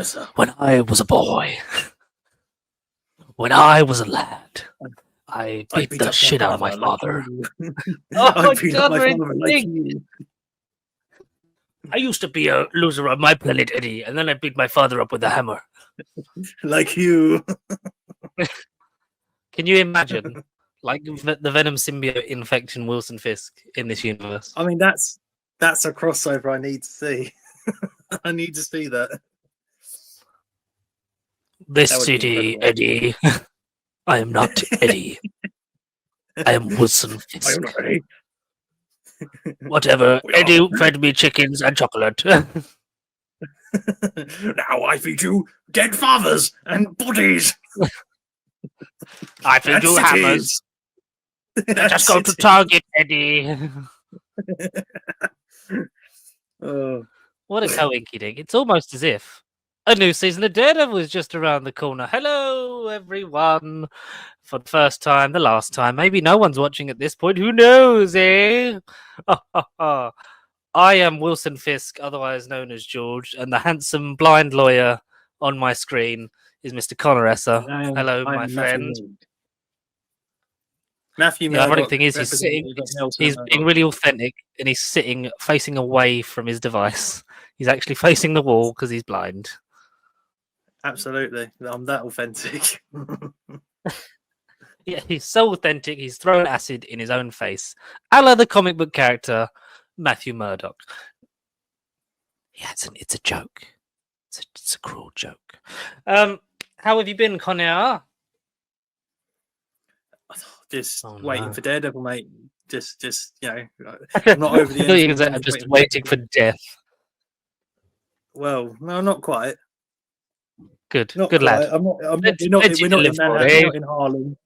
Professor. When I was a boy, when I was a lad, I beat the shit out of my father. I beat up my father like you. I used to be a loser on My Planet, Eddie, and then I beat my father up with a hammer. Like you. Can you imagine, like the Venom symbiote infecting Wilson Fisk in this universe? I mean, that's a crossover I need to see. I need to see that. This That would be city, incredible. Eddie. I am not Eddie. I am Wilson Fisk. I am not Eddie. Whatever. Eddie fed me chickens and chocolate. Now I feed you dead fathers and bodies. I feed you hammers. Let us go to Target, Eddie. What a coinky dink. It's almost as if a new season of Daredevil is just around the corner. Hello, everyone. For the first time, the last time. Maybe no one's watching at this point. Who knows, eh? I am Wilson Fisk, otherwise known as George, and the handsome blind lawyer on my screen is Mr. Connor Esser. Hello, my friend. Matthew The ironic thing is he's being really authentic, and he's sitting facing away from his device. He's actually facing the wall because he's blind. Absolutely. I'm that authentic. Yeah, he's so authentic, he's thrown acid in his own face. A la the comic book character, Matthew Murdock. Yeah, it's a joke. It's a cruel joke. How have you been, Connor? Just waiting for Daredevil, mate. Just I'm not over the edge. I'm just waiting for death. Well, no, not quite. Good, not good quite. lad. We're not in Manhattan. We're not in Harlem.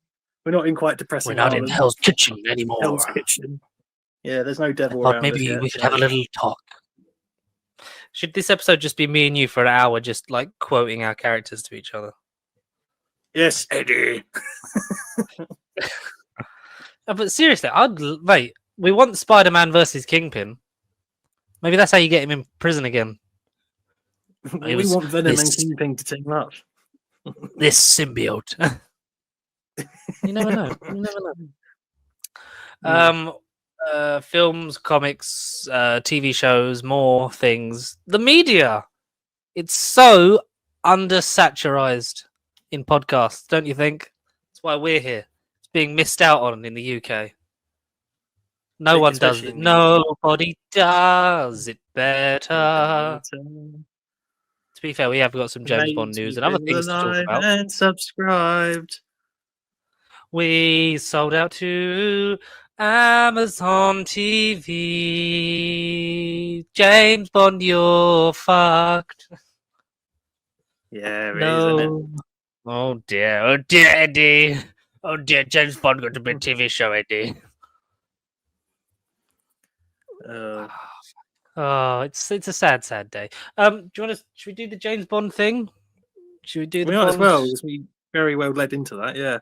We're not in quite depressing. We're not Harlem. in Hell's Kitchen anymore. Hell's Kitchen. Yeah, there's no devil I around. Maybe we could have a little talk. Should this episode just be me and you for an hour, just like quoting our characters to each other? Yes, Eddie. But seriously, mate, we want Spider-Man versus Kingpin. Maybe that's how you get him in prison again. We want Venom and Kingpin to team up. This symbiote. You never know. You never know. Films, comics, TV shows, more things. The media. It's so undersaturized in podcasts, don't you think? That's why we're here. It's being missed out on in the UK. No one does it. Nobody does it better. To be fair, we have got some James Bond news and other things to talk about. And subscribed. We sold out to Amazon TV. James Bond, you're fucked. Yeah, no. Isn't it? Oh dear, Eddie. Oh dear, James Bond got to be a TV show, Eddie. Oh, it's a sad day. Do you want to? Should we do the James Bond thing? Should we do the? We might as well, because we very well led into that. Yeah.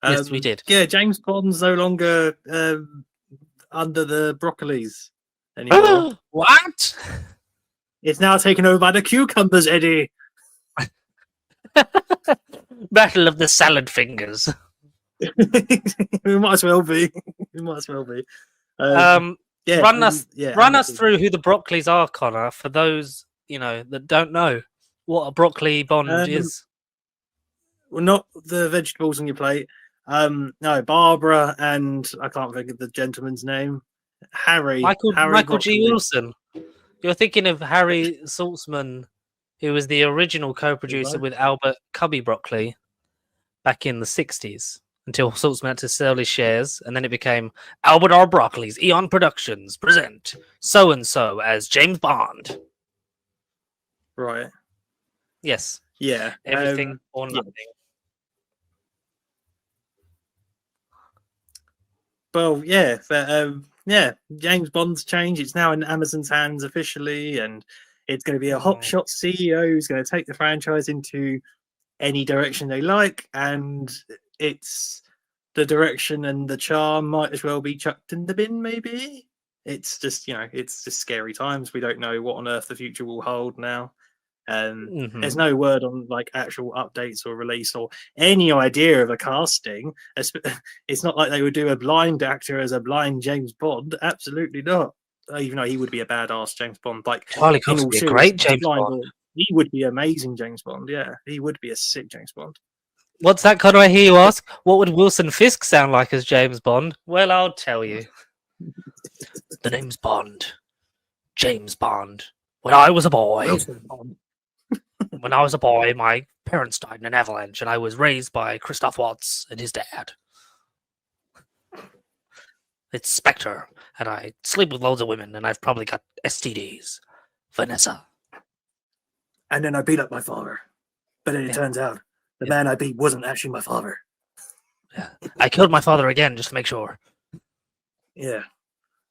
Yes, we did. Yeah, James Bond's no longer under the Broccolis anymore. What? It's now taken over by the cucumbers, Eddie. Battle of the salad fingers. We might as well be. Yeah, run us through who the Broccolis are, Connor, for those that don't know what a broccoli Bond is. Well, not the vegetables on your plate. No, Barbara and I can't think of the gentleman's name. Michael G. Wilson. You're thinking of Harry Saltzman, who was the original co-producer with Albert Cubby Broccoli back in the 60s. Until Saltzman had to sell his shares, and then it became Albert R. Broccoli's Eon Productions present so-and-so as James Bond. Right. Yes. Yeah. Everything or nothing. Well, yeah. But, James Bond's changed. It's now in Amazon's hands officially, and it's going to be a hotshot CEO who's going to take the franchise into any direction they like, and it's the direction and the charm might as well be chucked in the bin, maybe. It's just, it's just scary times. We don't know what on earth the future will hold now. There's no word on like actual updates or release or any idea of a casting. It's not like they would do a blind actor as a blind James Bond. Absolutely not. Even though he would be a badass James Bond. Like Charlie in Cox all would be a seriousness, great James blind Bond. or- he would be amazing James Bond. Yeah, he would be a sick James Bond. What's that, Conor? I hear you ask. What would Wilson Fisk sound like as James Bond? Well, I'll tell you. The name's Bond. James Bond. When I was a boy, my parents died in an avalanche, and I was raised by Christoph Waltz and his dad. It's Spectre, and I sleep with loads of women, and I've probably got STDs. Vanessa. And then I beat up my father. But then it turns out the man I beat wasn't actually my father. Yeah. I killed my father again just to make sure. Yeah.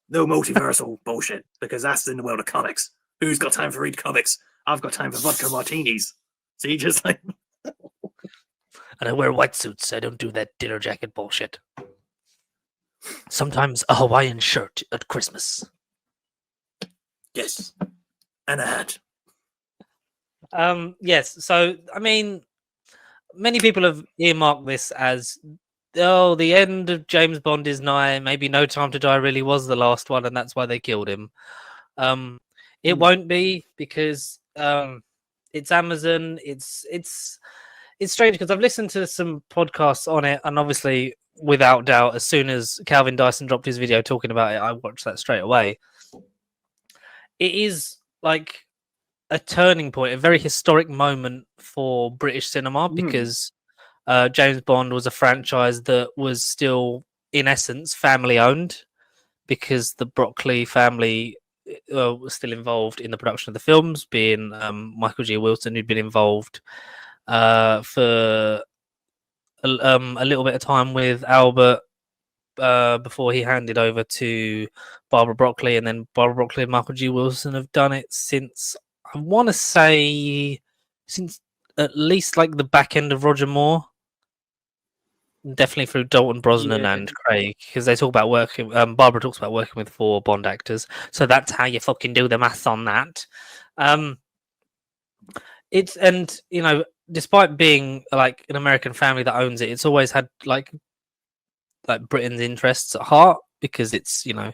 No multiversal bullshit, because that's in the world of comics. Who's got time for read comics? I've got time for vodka martinis. See, just like... And I wear white suits. I don't do that dinner jacket bullshit. Sometimes a Hawaiian shirt at Christmas. Yes. And a hat. Yes. So, I mean, many people have earmarked this as, oh, the end of James Bond is nigh. Maybe No Time to Die really was the last one, and that's why they killed him. It won't be, because it's Amazon. It's strange because I've listened to some podcasts on it, and obviously, without doubt, as soon as Calvin Dyson dropped his video talking about it, I watched that straight away. It is like a turning point, a very historic moment for British cinema, because James Bond was a franchise that was still, in essence, family owned, because the Broccoli family was still involved in the production of the films, being Michael G. Wilson, who'd been involved for a little bit of time with Albert before he handed over to Barbara Broccoli, and then Barbara Broccoli and Michael G. Wilson have done it since, I want to say, since at least like the back end of Roger Moore. Definitely through Dalton Brosnan and Craig, because they talk about working. Barbara talks about working with 4 Bond actors, so that's how you fucking do the maths on that. It's, and you know, despite being like an American family that owns it, it's always had like Britain's interests at heart, because it's, you know,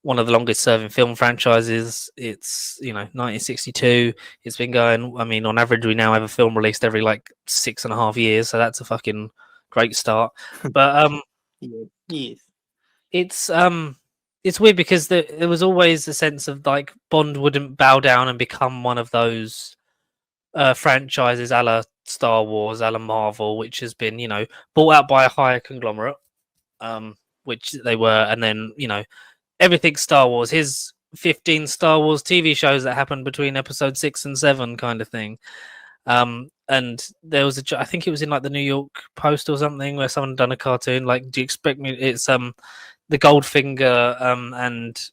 one of the longest serving film franchises. It's, you know, 1962. It's been going, I mean, on average, we now have a film released every like 6.5 years, so that's a fucking great start. But it's weird because there was always a sense of like Bond wouldn't bow down and become one of those franchises a la Star Wars, a la Marvel, which has been, you know, bought out by a higher conglomerate, which they were, and then, you know, everything Star Wars, his 15 Star Wars TV shows that happened between episode 6 and 7 kind of thing. And there was I think it was in like the New York Post or something, where someone had done a cartoon like, do you expect me, it's the Goldfinger and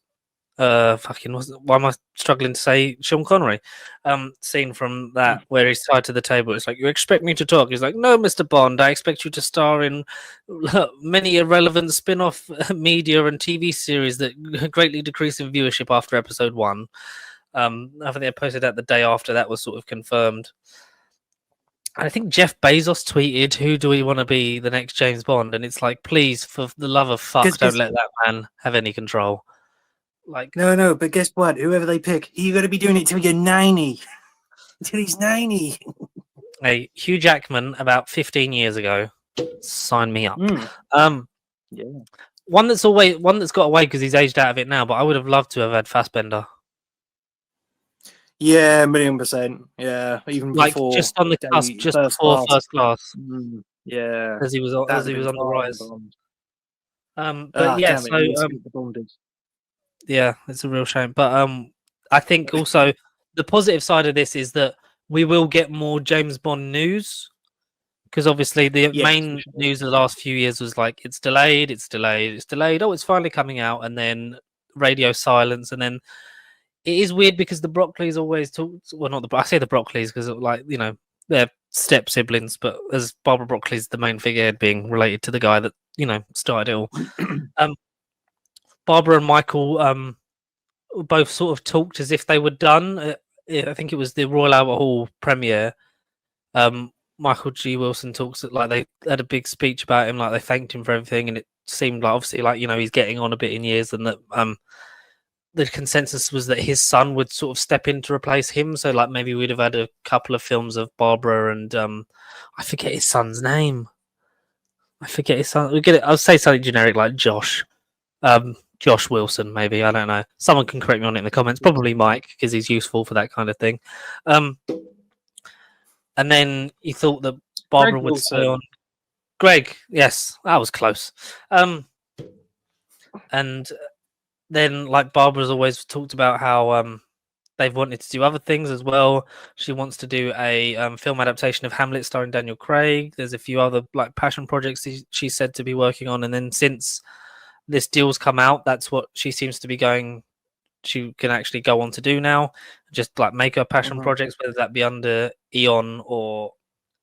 why am I struggling to say Sean Connery scene from that, where he's tied to the table. It's like, you expect me to talk? He's like, no, Mr. Bond, I expect you to star in many irrelevant spin-off media and TV series that greatly decrease in viewership after episode 1. I think they posted that the day after that was sort of confirmed. And I think Jeff Bezos tweeted, who do we want to be the next James Bond? And it's like, please, for the love of fuck, don't let that man have any control. Like, no, but guess what? Whoever they pick, you're going to be doing it till you're 90. Until he's 90. Hey, Hugh Jackman, about 15 years ago, sign me up. Yeah. One that's got away because he's aged out of it now, but I would have loved to have had Fassbender. Yeah, 1,000,000%. Yeah, even like before, just on the cusp, just before First Class. Yeah, as he was on the rise. But yeah, it's a real shame. But I think also the positive side of this is that we will get more James Bond news, because obviously the main news of the last few years was like, it's delayed. Oh, it's finally coming out, and then radio silence, and then. It is weird because the Broccoli's always talk. Well, not I say the Broccoli's because, like, you know, they're step siblings, but as Barbara Broccoli's the main figurehead, being related to the guy that, you know, started it all. Barbara and Michael both sort of talked as if they were done I think it was the Royal Albert Hall premiere. Michael G. Wilson talks like they had a big speech about him, like they thanked him for everything, and it seemed like obviously like he's getting on a bit in years, and that the consensus was that his son would sort of step in to replace him. So like maybe we'd have had a couple of films of Barbara and I forget his son's name. I forget his son. We get it. I'll say something generic like Josh. Josh Wilson, maybe. I don't know. Someone can correct me on it in the comments. Probably Mike, because he's useful for that kind of thing. And then he thought that Barbara would stay on. Greg, yes, that was close. And then, like, Barbara's always talked about how they've wanted to do other things as well. She wants to do a film adaptation of Hamlet starring Daniel Craig. There's a few other like passion projects she's said to be working on. And then since this deal's come out, that's what she seems to be going. She can actually go on to do now, just like make her passion projects, whether that be under Eon or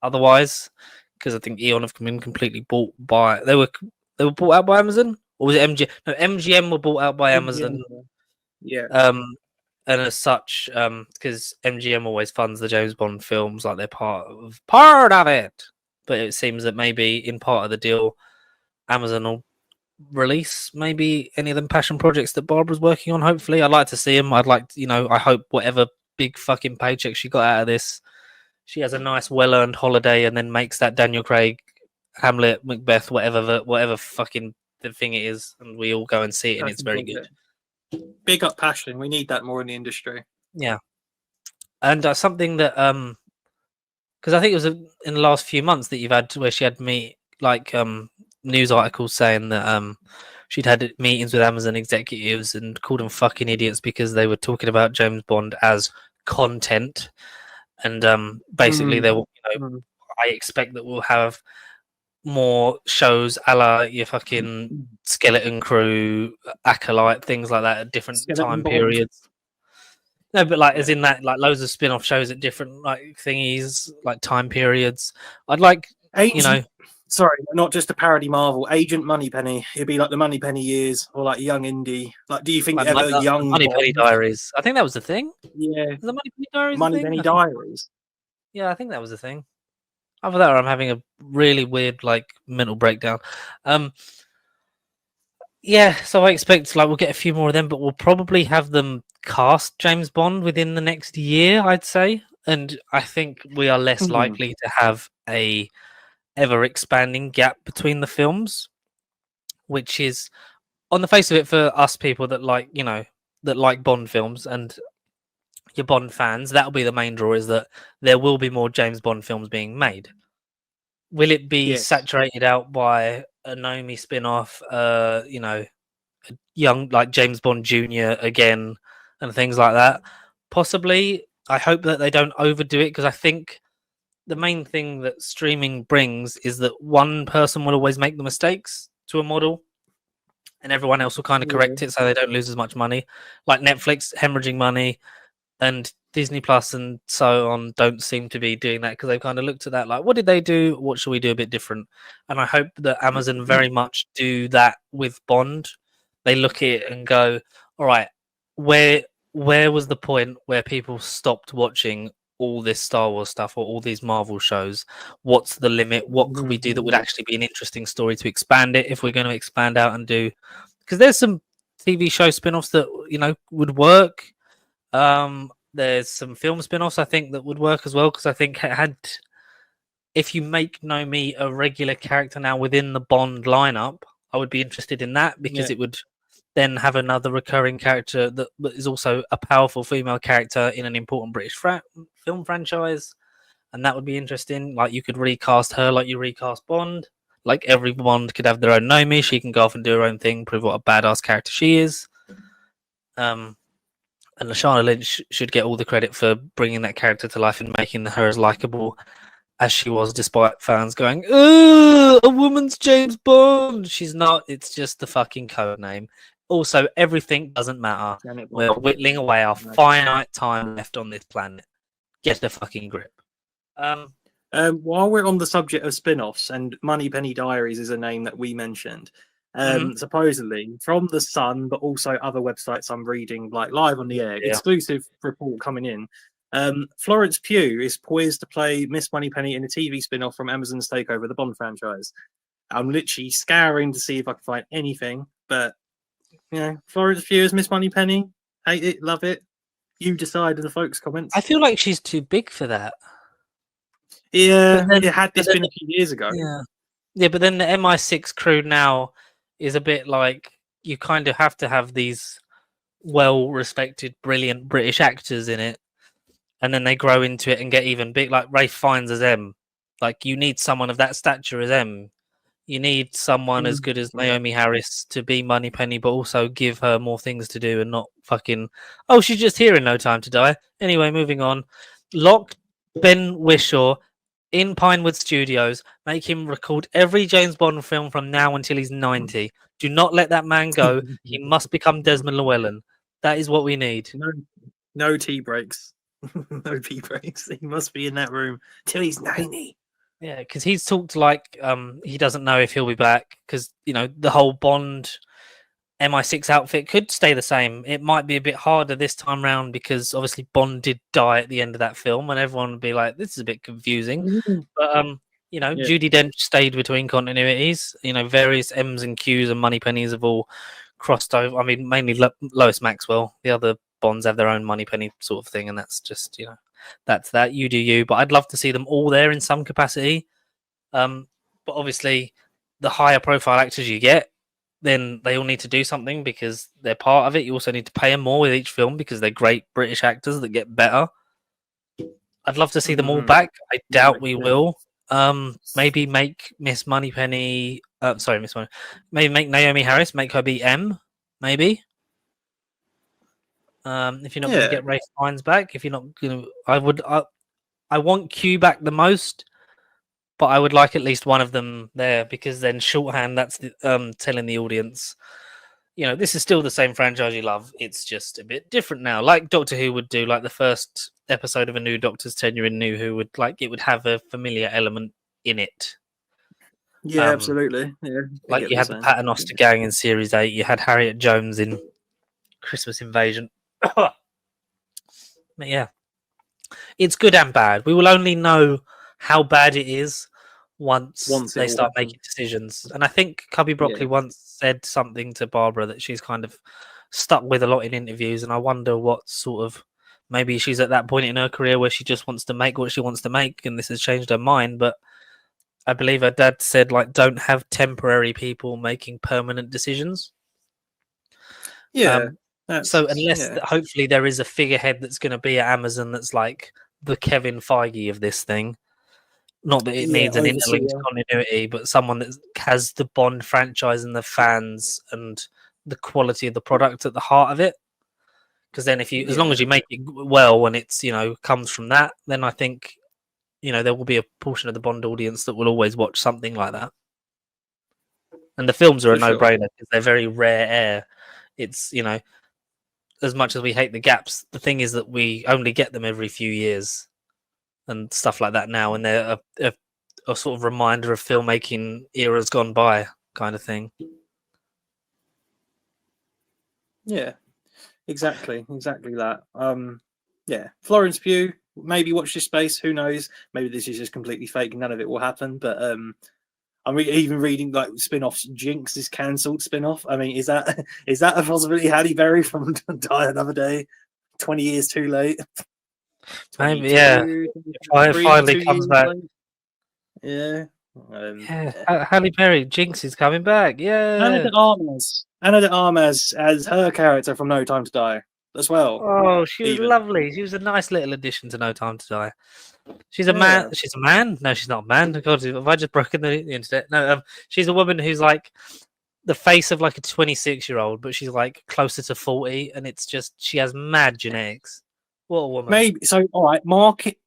otherwise. Because I think Eon have been completely bought by they were bought out by Amazon, or was it MGM? No, MGM were bought out by Amazon. Yeah. And as such, because MGM always funds the James Bond films, like they're part of it. But it seems that maybe in part of the deal, Amazon will release maybe any of them passion projects that Barbara's working on. Hopefully, I'd like to see them. I'd like to, I hope whatever big fucking paycheck she got out of this, she has a nice, well-earned holiday and then makes that Daniel Craig, Hamlet, Macbeth, whatever fucking the thing it is, and we all go and see it, and it's very good. Big up passion. We need that more in the industry. Yeah, and something that because I think it was in the last few months that you've had where she had news articles saying that she'd had meetings with Amazon executives and called them fucking idiots because they were talking about James Bond as content, and basically they will. I expect that we'll have more shows a la your fucking Skeleton Crew, Acolyte, things like that at different time periods. No, but like as in that, like loads of spin-off shows at different like thingies, like time periods. I'd like, sorry, not just a parody Marvel. Agent Moneypenny. It'd be like the Moneypenny years, or like Young Indie. Like, do you think like ever Young Moneypenny Diaries? I think that was the thing. Yeah, the Moneypenny Diaries. Moneypenny Diaries. Yeah, I think that was the thing. After that, I'm having a really weird like mental breakdown. Yeah, so I expect like we'll get a few more of them, but we'll probably have them cast James Bond within the next year, I'd say. And I think we are less likely to have a ever expanding gap between the films, which is on the face of it for us people that like, that like Bond films and your Bond fans, that'll be the main draw, is that there will be more James Bond films being made. Will it be saturated out by a Naomi spin-off, a young like James Bond Jr. again and things like that? Possibly. I hope that they don't overdo it, because I think the main thing that streaming brings is that one person will always make the mistakes to a model and everyone else will kind of correct it so they don't lose as much money. Like Netflix hemorrhaging money, and Disney Plus and so on don't seem to be doing that, because they've kind of looked at that like, what did they do? What should we do a bit different? And I hope that Amazon very much do that with Bond. They look at it and go, all right, where was the point where people stopped watching all this Star Wars stuff or all these Marvel shows? What's the limit? What could we do that would actually be an interesting story to expand it, if we're going to expand out and do? Because there's some TV show spin-offs that would work. There's some film spin-offs I think that would work as well, because I think if you make Nomi a regular character now within the Bond lineup, I would be interested in that, because it would then have another recurring character that is also a powerful female character in an important British film franchise, and that would be interesting. Like, you could recast her like you recast Bond. Like, every Bond could have their own Nomi. She can go off and do her own thing, prove what a badass character she is. And Lashana Lynch should get all the credit for bringing that character to life and making her as likable as she was, despite fans going, "Ugh, a woman's James Bond." She's not. It's just the fucking code name. Also, everything doesn't matter. We're whittling away our finite time left on this planet. Get the fucking grip. While we're on the subject of spin-offs, and Moneypenny Diaries is a name that we mentioned. Supposedly from The Sun, but also other websites I'm reading, like Live on the Air, exclusive report coming in. Florence Pugh is poised to play Miss Moneypenny in a TV spin-off from Amazon's takeover of the Bond franchise. I'm literally scouring to see if I can find anything, but Florence Pugh as Miss Moneypenny, hate it, love it. You decide in the folks' comments. I feel like she's too big for that. Yeah, it had this been a few years ago. Yeah, but then the MI6 crew now is a bit like you kind of have to have these well-respected, brilliant British actors in it, and then they grow into it and get even big. Like Ralph Fiennes as M. Like you need someone of that stature as M. You need someone as good as Naomi Harris to be Moneypenny, but also give her more things to do and not fucking. Oh, she's just here in No Time to Die. Anyway, moving on. Lock Ben Whishaw in Pinewood Studios. Make him record every James Bond film from now until he's 90. Do not let that man go. He must become Desmond Llewellyn. That is what we need. No tea breaks. No tea breaks. He must be in that room till he's 90. Yeah, because he's talked like he doesn't know if he'll be back because, the whole Bond MI6 outfit could stay the same. It might be a bit harder this time round because obviously Bond did die at the end of that film and everyone would be like, this is a bit confusing. But, Judi Dench stayed between continuities. Various M's and Q's and Moneypennies have all crossed over. I mean, mainly Lois Maxwell. The other Bonds have their own Moneypenny sort of thing, and that's just, that's that. You do you. But I'd love to see them all there in some capacity. But obviously, the higher profile actors you get, then they all need to do something because they're part of it. You also need to pay them more with each film because they're great British actors that get better. I'd love to see them all back. I doubt we will. Maybe make Miss Moneypenny. Maybe make Naomi Harris, make her be M. Maybe. If you're not going to get Ralph Fiennes back, if you're not going to, I want Q back the most, but I would like at least one of them there because then shorthand, that's the, telling the audience, this is still the same franchise you love. It's just a bit different now, like Doctor Who would do, like the first episode of a new Doctor's tenure in New Who would have a familiar element in it. Yeah, absolutely. Yeah, like you had the Paternoster Gang in Series 8, you had Harriet Jones in Christmas Invasion. But yeah, it's good and bad. We will only know how bad it is once they start making decisions. And I think Cubby Broccoli once said something to Barbara that she's kind of stuck with a lot in interviews, and I wonder what sort of, maybe she's at that point in her career where she just wants to make what she wants to make, and this has changed her mind. But I believe her dad said, like, don't have temporary people making permanent decisions. Yeah. So unless hopefully there is a figurehead that's going to be at Amazon that's like the Kevin Feige of this thing. Not that it needs an interlinked continuity, but someone that has the Bond franchise and the fans and the quality of the product at the heart of it. Because then as long as you make it well and it's, comes from that, then I think, there will be a portion of the Bond audience that will always watch something like that. And the films are a no-brainer because they're very rare air. It's, as much as we hate the gaps, the thing is that we only get them every few years and stuff like that now, and they're a sort of reminder of filmmaking eras gone by kind of thing. Yeah, exactly that. Florence Pugh, maybe watch this space, who knows? Maybe this is just completely fake and none of it will happen, but I'm even reading like spin-offs. Jinx is cancelled spin-off. I mean, is that a possibility? Halle Berry from Die Another Day, 20 years too late. Maybe, yeah. It finally comes back. Yeah. Halle Berry, Jinx is coming back. Yeah. Ana de Armas as her character from No Time to Die as well. Oh, she was lovely. She was a nice little addition to No Time to Die. She's a man. She's a man. No, she's not a man. God, have I just broken the internet? No, she's a woman who's like the face of like a 26-year-old, but she's like closer to 40, and it's just she has mad genetics. What a woman. Maybe so. All right, market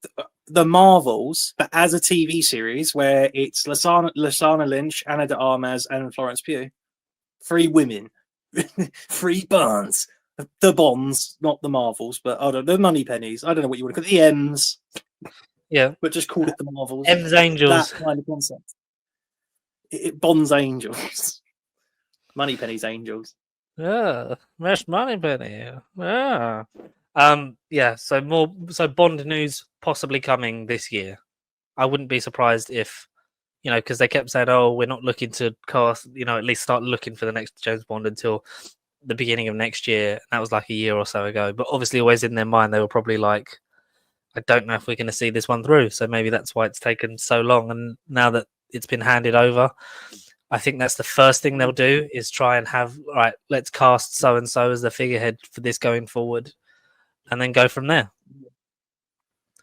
the Marvels, but as a TV series where it's Lashana Lynch, Ana de Armas, and Florence Pugh. 3 women, 3 Bonds. The Bonds, not the Marvels, but I don't know, the Moneypennies. I don't know what you want to call it. The M's. Yeah. But just call it the Marvels. M's Angels. That kind of concept. Bond's Angels. Moneypenny's Angels. Yeah. Miss Moneypenny. Yeah. Yeah. So Bond news possibly coming this year. I wouldn't be surprised if, because they kept saying, "Oh, we're not looking to cast, at least start looking for the next James Bond until the beginning of next year." And that was like a year or so ago. But obviously, always in their mind, they were probably like, "I don't know if we're going to see this one through." So maybe that's why it's taken so long. And now that it's been handed over, I think that's the first thing they'll do is try and have, right, let's cast so and so as the figurehead for this going forward, and then go from there.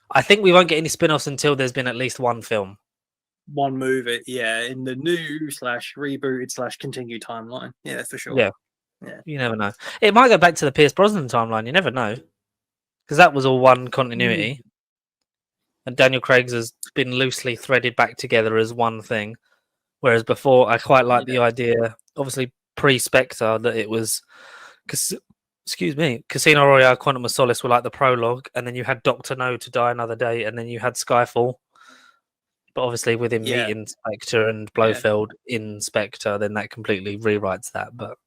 I think we won't get any spin-offs until there's been at least one film. One movie, yeah, in the new / rebooted / continued timeline. Yeah, for sure. Yeah. Yeah. You never know. It might go back to the Pierce Brosnan timeline. You never know. Because that was all one continuity. And Daniel Craig's has been loosely threaded back together as one thing. Whereas before, I quite like the idea, obviously pre-Spectre, that it was... Casino Royale, Quantum of Solace were like the prologue, and then you had Dr. No to Die Another Day, and then you had Skyfall. But obviously, with him meeting Spectre and Blofeld in Spectre, then that completely rewrites that. But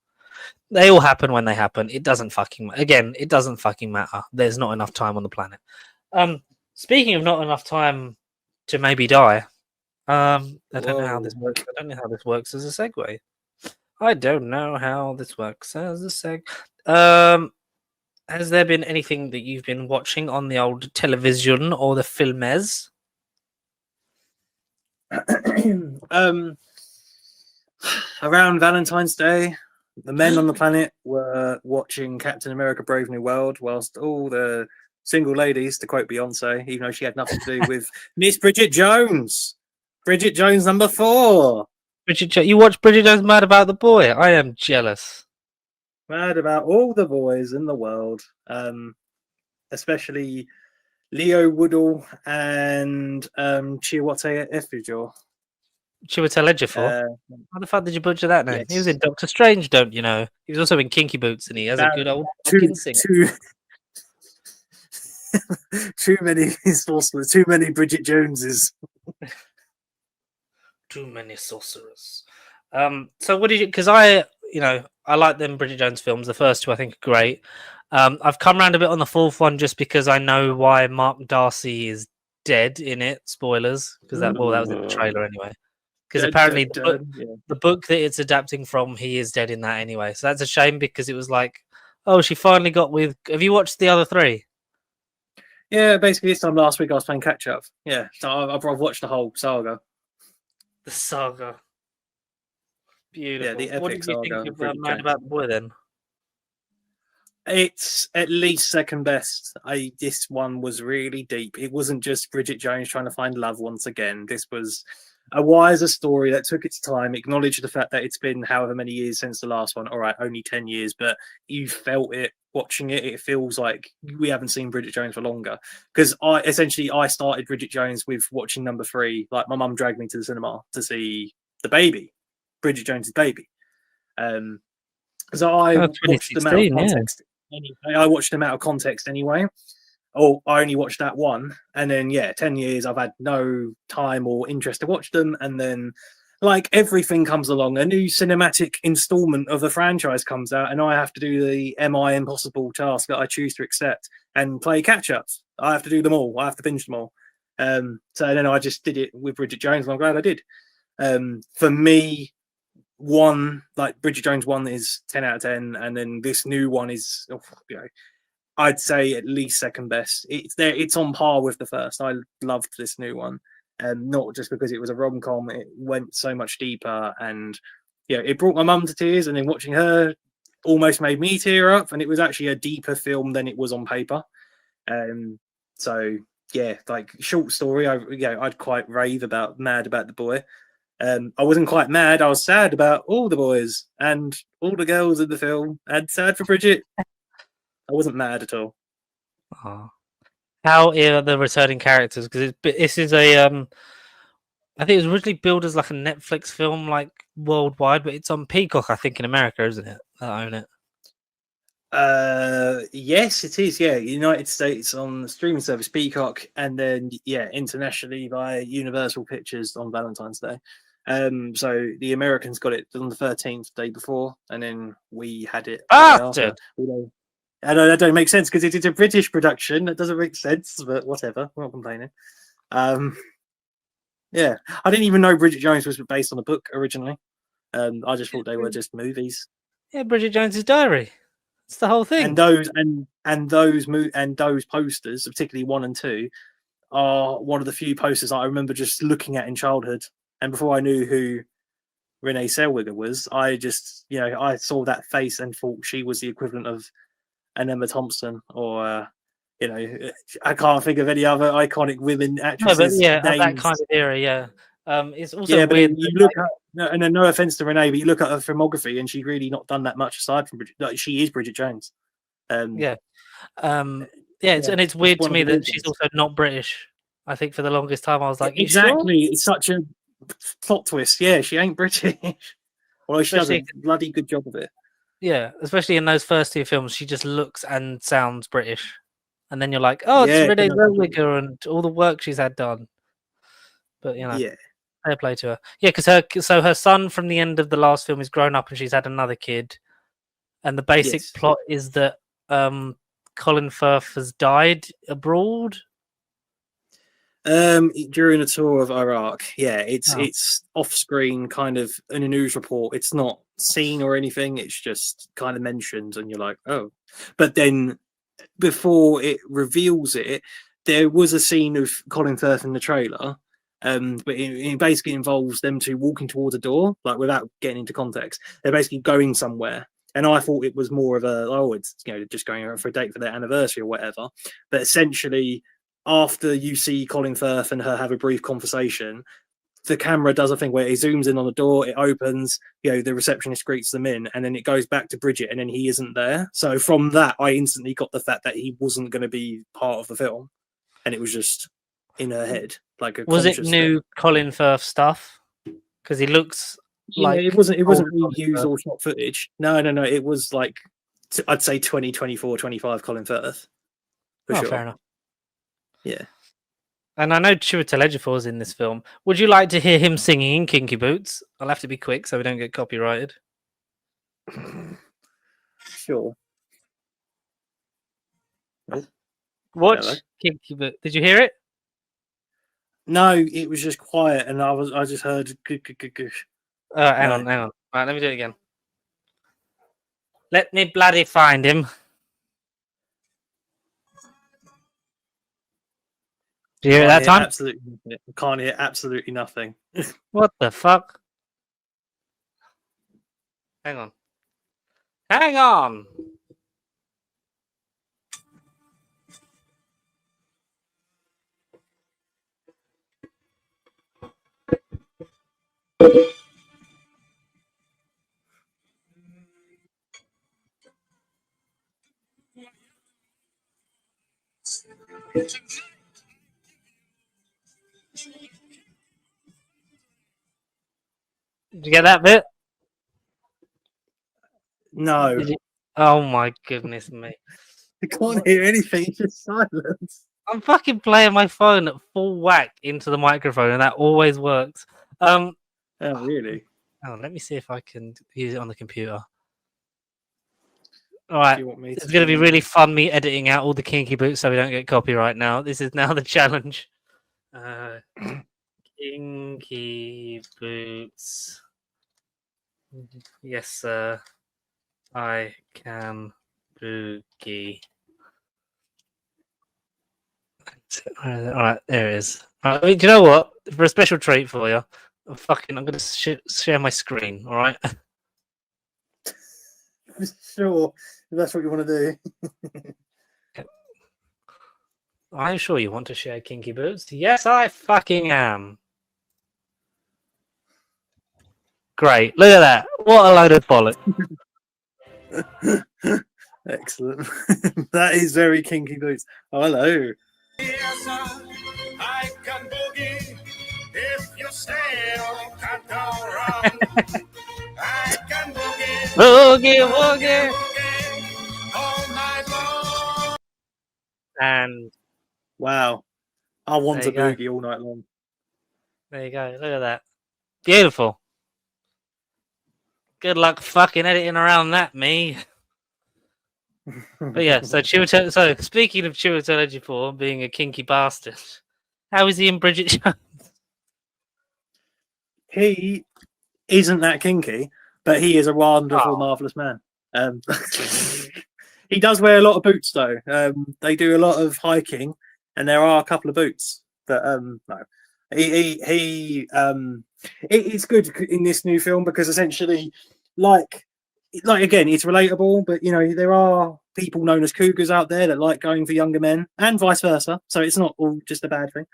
they all happen when they happen. It doesn't fucking matter. There's not enough time on the planet. Speaking of not enough time to maybe die, I don't know how this works. I don't know how this works as a segue. I don't know how this works as a seg. Has there been anything that you've been watching on the old television or the filmes? Around Valentine's Day, the men on the planet were watching Captain America: Brave New World, whilst all the single ladies, to quote Beyonce, even though she had nothing to do with Miss Bridget Jones. Bridget Jones number 4. You watch Bridget Jones Mad About the Boy? I am jealous. Mad about all the boys in the world, especially Leo Woodall and Chiwetel Ejiofor. Chiwetel Ejiofor? How the fuck did you butcher that name? Yes. He was in Doctor Strange, don't you know? He was also in Kinky Boots, and he has a good old fucking sing. Too many sorcerers, too many Bridget Joneses. Too many sorcerers. So what did you? Because I like them Bridget Jones films. The first two I think are great. I've come around a bit on the fourth one just because I know why Mark Darcy is dead in it. Spoilers, because that was in the trailer anyway. Because apparently the book that it's adapting from, he is dead in that anyway. So that's a shame because it was like, oh, she finally got with. Have you watched the other 3? Yeah, basically this time last week I was playing catch up. Yeah, so I've watched the whole saga. The saga. Beautiful. Yeah, the epic what did you think of Mad About the Boy then? It's at least second best. This one was really deep. It wasn't just Bridget Jones trying to find love once again. This was a wiser story that took its time, acknowledged the fact that it's been however many years since the last one. All right, only 10 years, but you felt it watching it. It feels like we haven't seen Bridget Jones for longer. Because I started Bridget Jones with watching number 3. Like my mum dragged me to the cinema to see The Baby, Bridget Jones's Baby. Because I watched them out of context. Yeah. I watched them out of context anyway. Oh, I only watched that one, and then 10 years I've had no time or interest to watch them, and then like everything comes along, a new cinematic installment of the franchise comes out, and I have to do the impossible task that I choose to accept and play catch-ups. I have to do them all. I have to binge them all. So then I just did it with Bridget Jones, and I'm glad I did. For me, Bridget Jones 1 is 10 out of 10, and then this new one is I'd say at least second best. It's on par with the first. I loved this new one, and not just because it was a rom-com. It went so much deeper, and it brought my mum to tears, and then watching her almost made me tear up, and it was actually a deeper film than it was on paper. So like short story, I'd quite rave about Mad About the Boy. I wasn't quite mad. I was sad about all the boys and all the girls in the film, and sad for Bridget. I wasn't mad at all. Oh. How are the returning characters? Because this is a, I think it was originally billed as like a Netflix film, like worldwide, but it's on Peacock, I think, in America, isn't it? I own it. Yes, it is. Yeah, United States on the streaming service Peacock, and then internationally by Universal Pictures on Valentine's Day. So the Americans got it on the 13th, day before, and then we had it. Bastard. I know that don't make sense because it's a British production. That doesn't make sense, but whatever. I'm not complaining. Yeah, I didn't even know Bridget Jones was based on a book originally. I just thought they were just movies. Yeah, Bridget Jones's Diary. It's the whole thing. And those posters, particularly 1 and 2, are one of the few posters I remember just looking at in childhood. And before I knew who Renee Zellweger was, I just, I saw that face and thought she was the equivalent of an Emma Thompson, or I can't think of any other iconic women actresses. No, but yeah, of that names. kind of era, yeah. It's also Yeah, but weird. you look at, and then no offense to Renee, but you look at her filmography, and she's really not done that much aside from Bridget. Like, she is Bridget Jones. Yeah, and it's weird to me that she's also not British. I think for the longest time I was like, exactly, sure? It's such a plot twist. Yeah, she ain't British. Well, she does a bloody good job of it. Yeah, especially in those first 2 films, she just looks and sounds British, and then you're like, oh, it's Renee Zellweger and all the work she's had done. But fair play to her. Yeah, because her son from the end of the last film is grown up and she's had another kid, and the basic plot is that Colin Firth has died abroad during a tour of Iraq. Yeah, it's off screen, kind of in a news report. It's not seen or anything. It's just kind of mentioned, and you're like, oh. But then before it reveals it, there was a scene of Colin Firth in the trailer. But it basically involves them two walking towards a door, like without getting into context. They're basically going somewhere. And I thought it was more of it's just going out for a date for their anniversary or whatever. But essentially, after you see Colin Firth and her have a brief conversation, the camera does a thing where it zooms in on the door, it opens, the receptionist greets them in, and then it goes back to Bridget, and then he isn't there. So from that, I instantly got the fact that he wasn't going to be part of the film, and it was just in her head, like a. Was it new Colin Firth stuff? Because he looks like it wasn't reused or shot footage. No. It was like I'd say 2024, 25 Colin Firth. For sure. Fair enough. Yeah. And I know Chiwetel Ejiofor is in this film. Would you like to hear him singing in Kinky Boots? I'll have to be quick so we don't get copyrighted. Sure. Watch Kinky Boots. Did you hear it? No, it was just quiet, and I just heard. Hang on. Right, let me do it again. Let me bloody find him. Do you hear that time? Absolutely, I can't hear absolutely nothing. What the fuck? Hang on. Did you get that bit? No. Oh my goodness me. I can't hear anything. It's just silence. I'm fucking playing my phone at full whack into the microphone, and that always works. Oh, really? Oh, let me see if I can use it on the computer. All right, it's going to be really fun me editing out all the Kinky Boots so we don't get copyright now. This is now the challenge. Kinky Boots. Yes, sir. I can boogie. All right, there it is. All right, do you know what? For a special treat for you, I'm going to share my screen. All right. Sure, if that's what you want to do. I'm sure you want to share Kinky Boots. Yes, I fucking am. Great. Look at that. What a load of bollocks. Excellent. That is very Kinky Boots. Oh, hello. Yes, I can boogie if you stay on can't go wrong. I can boogie. Boogie. All night long. And wow. I want to boogie all night long. There you go. Look at that. Beautiful. Good luck fucking editing around that, me. But yeah, so Chiwetel. So speaking of Chiwetel Ejiofor being a kinky bastard, how is he in Bridget Jones? he isn't that kinky, but he is a wonderful, Oh. marvelous man. He does wear a lot of boots, though. They do a lot of hiking, and there are a couple of boots. But no, it's good in this new film because essentially, like again, it's relatable. But you know, there are people known as cougars out there that like going for younger men, and vice versa. So it's not all just a bad thing.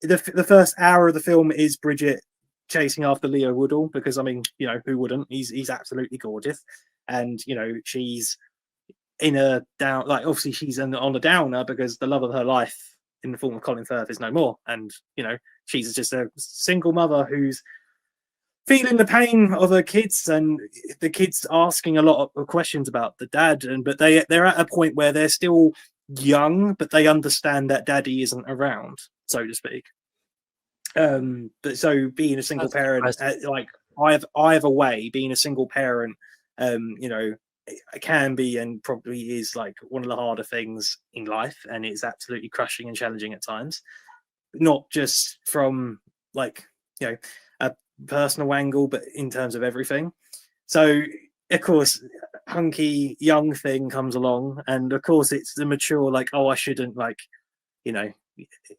The first hour of the film is Bridget chasing after Leo Woodall because I mean, you know, who wouldn't? He's absolutely gorgeous, and you know, she's in a down, like obviously she's on a downer because the love of her life in the form of Colin Firth is no more, and you know, she's just a single mother who's feeling the pain of her kids and the kids asking a lot of questions about the dad, and but they're at a point where they're still young, but they understand that daddy isn't around, so to speak. But so being a single parent, like either way, being a single parent, you know, it can be and probably is like one of the harder things in life, and it's absolutely crushing and challenging at times, not just from like, you know, a personal angle, but in terms of everything. So of course hunky young thing comes along, and of course it's the mature like, oh, I shouldn't, like, you know,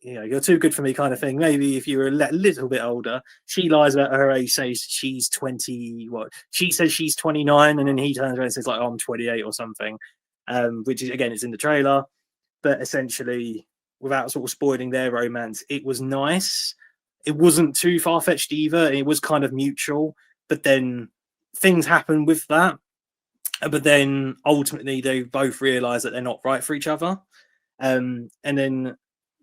you're too good for me kind of thing. Maybe if you were a little bit older. She lies about her age, says she's 20. What she says she's 29, and then he turns around and says like, oh, I'm 28 or something. Which is again, it's in the trailer, but essentially, without sort of spoiling their romance, it was nice. It wasn't too far fetched either. It was kind of mutual, but then things happen with that. But then ultimately, they both realize that they're not right for each other. And then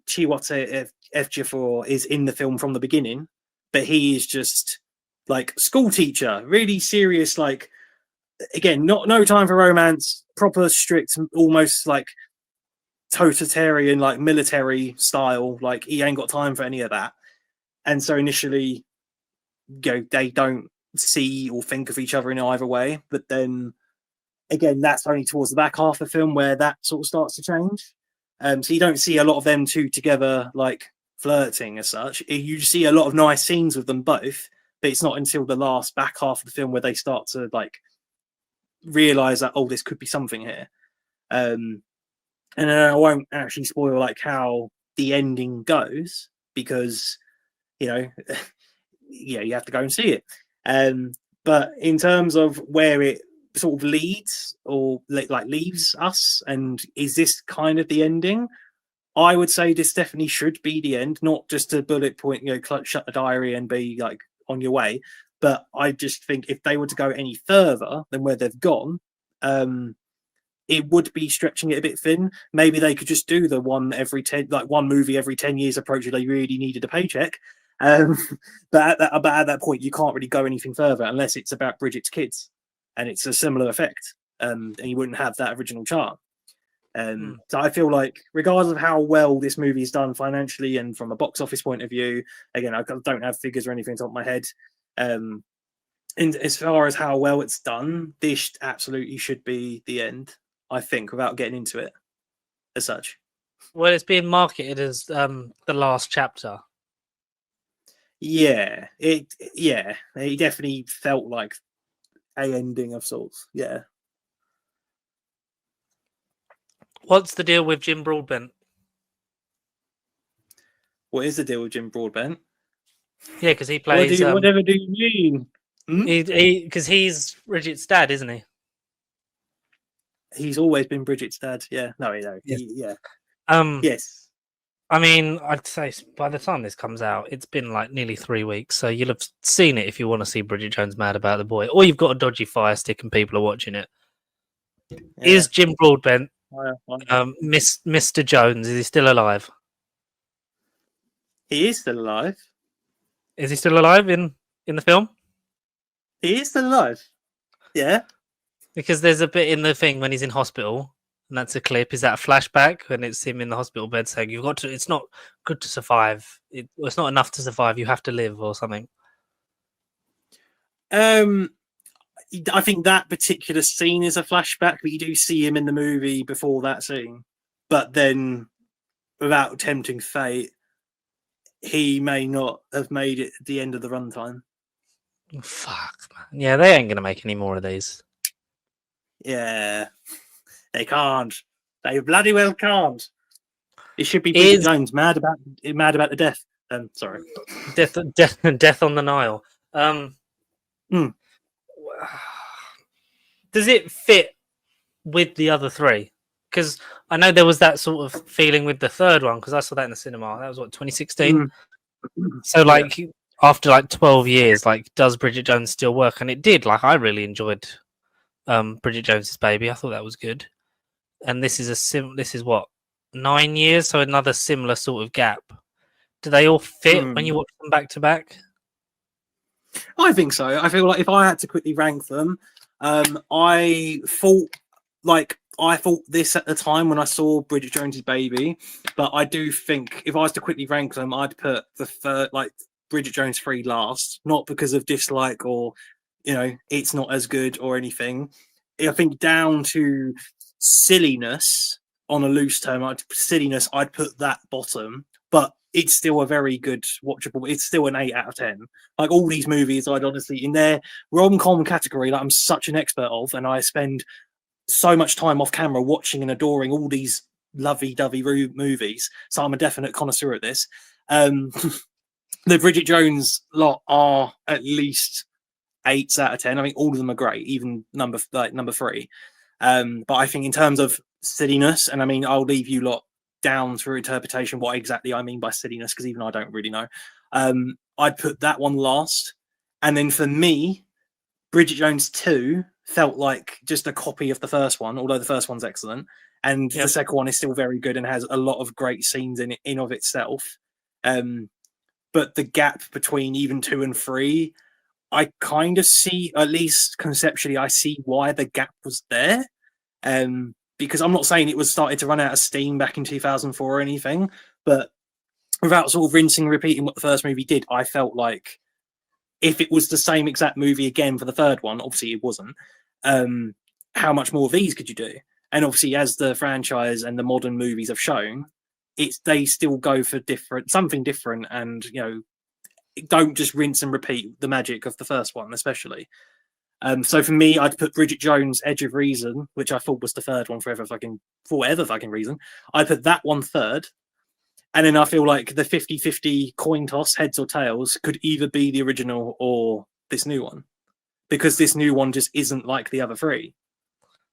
Chiwetel Ejiofor is in the film from the beginning, but he is just like school teacher, really serious. Like again, no time for romance, proper strict, almost like totalitarian, like military style. Like he ain't got time for any of that. And so initially, you know, they don't see or think of each other in either way. But then again, that's only towards the back half of the film where that sort of starts to change. So you don't see a lot of them two together, like flirting as such. You see a lot of nice scenes with them both, but it's not until the last back half of the film where they start to like realize that, oh, this could be something here. And then I won't actually spoil like how the ending goes because, you know, yeah, you have to go and see it. But in terms of where it sort of leads or like leaves us, and is this kind of the ending? I would say this definitely should be the end, not just a bullet point, you know, shut the diary and be like on your way. But I just think if they were to go any further than where they've gone, it would be stretching it a bit thin. Maybe they could just do the one movie every 10 years approach if they really needed a paycheck. But at that point, you can't really go anything further unless it's about Bridget's kids. And it's a similar effect, and you wouldn't have that original charm. So I feel like, regardless of how well this movie is done financially and from a box office point of view, again, I don't have figures or anything on top of my head. And as far as how well it's done, this absolutely should be the end, I think, without getting into it as such. Well, it's being marketed as the last chapter. Yeah, it definitely felt like a ending of sorts. Yeah. What's the deal with Jim Broadbent? What is the deal with Jim Broadbent? Yeah, because he plays. Whatever do you mean? Because he's Bridget's dad, isn't he? He's always been Bridget's dad. Yeah. No, Yes. yeah. Yes. I mean, I'd say by the time this comes out, it's been like nearly 3 weeks, so you'll have seen it if you want to see Bridget Jones mad about the boy, or you've got a dodgy Fire Stick and people are watching it. Yeah. Is Jim Broadbent, Mr. Jones, is he still alive? He is still alive. Is he still alive in the film? He is still alive. Yeah. Because there's a bit in the thing when he's in hospital. And that's a clip. Is that a flashback when it's him in the hospital bed saying, "You've got to. It's not good to survive. It's not enough to survive. You have to live," or something. I think that particular scene is a flashback, but you do see him in the movie before that scene. But then, without tempting fate, he may not have made it at the end of the runtime. Fuck, man. Yeah, they ain't gonna make any more of these. Yeah, they can't. They bloody well can't. It should be Bridget Jones mad about the death. Sorry, death on the Nile. Does it fit with the other three? Because I know there was that sort of feeling with the third one, because I saw that in the cinema. That was what, 2016. So like after like 12 years, like does Bridget Jones still work? And it did. Like I really enjoyed Bridget Jones's Baby. I thought that was good. And this is this is what, 9 years, so another similar sort of gap. Do they all fit when you watch them back to back? I think so. I feel like if I had to quickly rank them, I thought this at the time when I saw Bridget Jones's Baby, but I do think if I was to quickly rank them, I'd put the third, like Bridget Jones 3 last, not because of dislike or, you know, it's not as good or anything. I think down to silliness, on a loose term, I'd put that bottom, but it's still a very good watchable. It's still an 8 out of 10. Like all these movies, I'd honestly, in their rom-com category, that I'm such an expert of, and I spend so much time off camera watching and adoring all these lovey-dovey movies. So I'm a definite connoisseur at this. The Bridget Jones lot are at least 8s out of 10. I mean, all of them are great, even number 3. But I think in terms of silliness, and I mean, I'll leave you lot down through interpretation what exactly I mean by silliness, because even I don't really know. I'd put that one last. And then for me, Bridget Jones 2 felt like just a copy of the first one, although the first one's excellent. And the second one is still very good and has a lot of great scenes in of itself. But the gap between even 2 and 3, I kind of see, at least conceptually, I see why the gap was there. Because I'm not saying it was started to run out of steam back in 2004 or anything, but without sort of rinsing and repeating what the first movie did, I felt like if it was the same exact movie again for the third one, obviously it wasn't, how much more of these could you do? And obviously, as the franchise and the modern movies have shown, they still go for something different, and, you know, don't just rinse and repeat the magic of the first one, especially. So for me, I'd put Bridget Jones' Edge of Reason, which I thought was the third one for whatever fucking reason. I put that one third. And then I feel like the 50-50 coin toss, heads or tails, could either be the original or this new one. Because this new one just isn't like the other 3.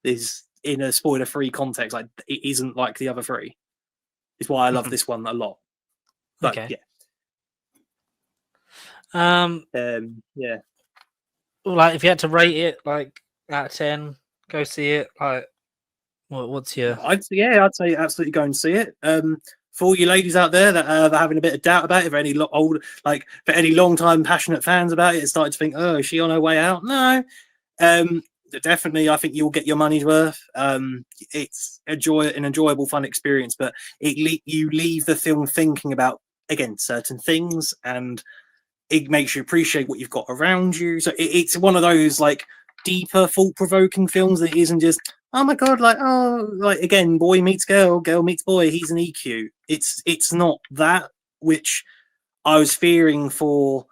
Is in a spoiler-free context, like it isn't like the other 3. It's why I love this one a lot. But okay. Yeah. Like, if you had to rate it, like, out of 10, go see it. Like, what's your? I'd say absolutely go and see it. For all you ladies out there that are having a bit of doubt about it, for any long-time passionate fans about it, started to think, oh, is she on her way out? No. Definitely, I think you'll get your money's worth. It's an enjoyable, fun experience, but you leave the film thinking about, again, certain things, and it makes you appreciate what you've got around you. So it's one of those like deeper, thought-provoking films that isn't just, oh my god, again, boy meets girl, girl meets boy, he's an EQ. It's not that, which I was fearing for,